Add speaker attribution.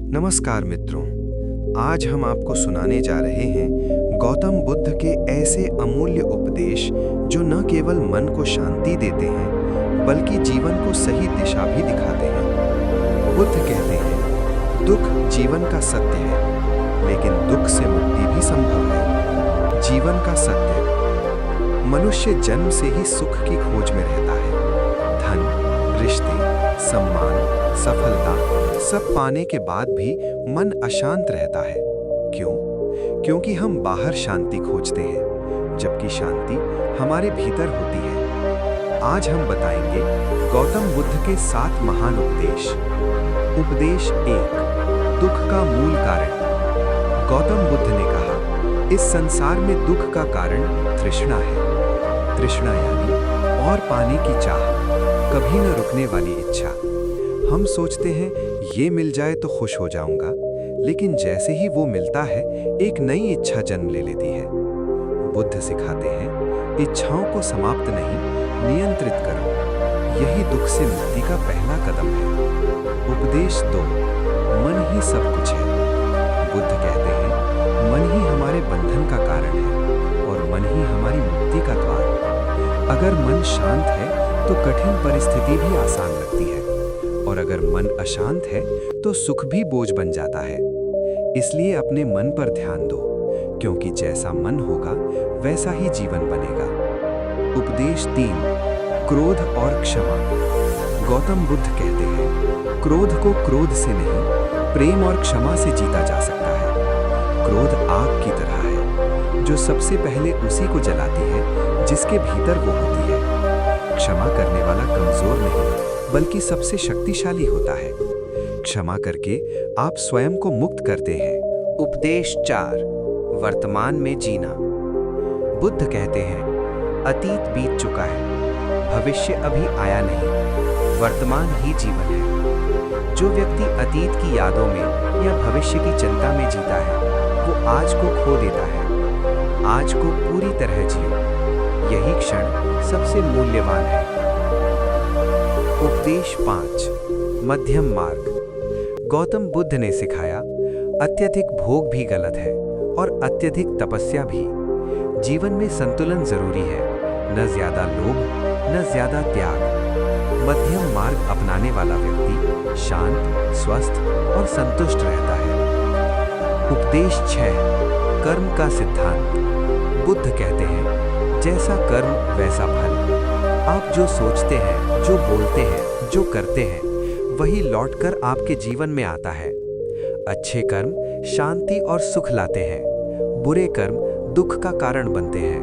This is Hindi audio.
Speaker 1: नमस्कार मित्रों, आज हम आपको सुनाने जा रहे हैं गौतम बुद्ध के ऐसे अमूल्य उपदेश जो न केवल मन को शांति देते हैं बल्कि जीवन को सही दिशा भी दिखाते हैं। बुद्ध कहते हैं, दुख जीवन का सत्य है, लेकिन दुख से मुक्ति भी संभव है। जीवन का सत्य: मनुष्य जन्म से ही सुख की खोज में रहता है। धन, रिश्ते, सम्मान, सफलता सब पाने के बाद भी मन अशांत रहता है। क्यों? क्योंकि हम बाहर शांति खोजते हैं, जबकि शांति हमारे भीतर होती है। आज हम बताएंगे गौतम बुद्ध के 7 महान उपदेश। उपदेश 1: दुख का मूल कारण। गौतम बुद्ध ने कहा, इस संसार में दुख का कारण तृष्णा है। तृष्णा यानी और पाने की चाह, कभी न रुकने वाली इच्छा। हम सोचते हैं ये मिल जाए तो खुश हो जाऊंगा, लेकिन जैसे ही वो मिलता है एक नई इच्छा जन्म ले लेती है। बुद्ध सिखाते हैं, इच्छाओं को समाप्त नहीं, नियंत्रित करो। यही दुख से मुक्ति का पहला कदम है। उपदेश 2: मन ही सब कुछ है। बुद्ध कहते हैं, मन ही हमारे बंधन का कारण है और मन ही हमारी मुक्ति का द्वार। अगर मन शांत है तो कठिन परिस्थिति भी आसान लगती है, और अगर मन अशांत है तो सुख भी बोझ बन जाता है। इसलिए अपने मन पर ध्यान दो, क्योंकि जैसा मन होगा वैसा ही जीवन बनेगा। उपदेश 3: क्रोध और क्षमा। गौतम बुद्ध कहते हैं, क्रोध को क्रोध से नहीं, प्रेम और क्षमा से जीता जा सकता है। क्रोध आग की तरह है, जो सबसे पहले उसी को जलाती है जिसके भीतर वो होती है। क्षमा करने वाला कमजोर नहीं, बल्कि सबसे शक्तिशाली होता है। क्षमा करके आप स्वयं को मुक्त करते हैं। उपदेश 4: वर्तमान में जीना। बुद्ध कहते हैं, अतीत बीत चुका है, भविष्य अभी आया नहीं, वर्तमान ही जीवन है। जो व्यक्ति अतीत की यादों में या भविष्य की चिंता में जीता है, वो आज को खो देता है। आज को पूरी तरह जियो, यही क्षण सबसे मूल्यवान है। उपदेश 5: मध्यम मार्ग। गौतम बुद्ध ने सिखाया, अत्यधिक भोग भी गलत है और अत्यधिक तपस्या भी। जीवन में संतुलन जरूरी है, न ज्यादा लोभ न ज्यादा त्याग। मध्यम मार्ग अपनाने वाला व्यक्ति शांत, स्वस्थ और संतुष्ट रहता है। उपदेश 6: कर्म का सिद्धांत। बुद्ध कहते हैं, जैसा कर्म वैसा फल। आप जो सोचते हैं, जो बोलते हैं, जो करते हैं, वही लौटकर आपके जीवन में आता है। अच्छे कर्म शांति और सुख लाते हैं, बुरे कर्म दुख का कारण बनते हैं।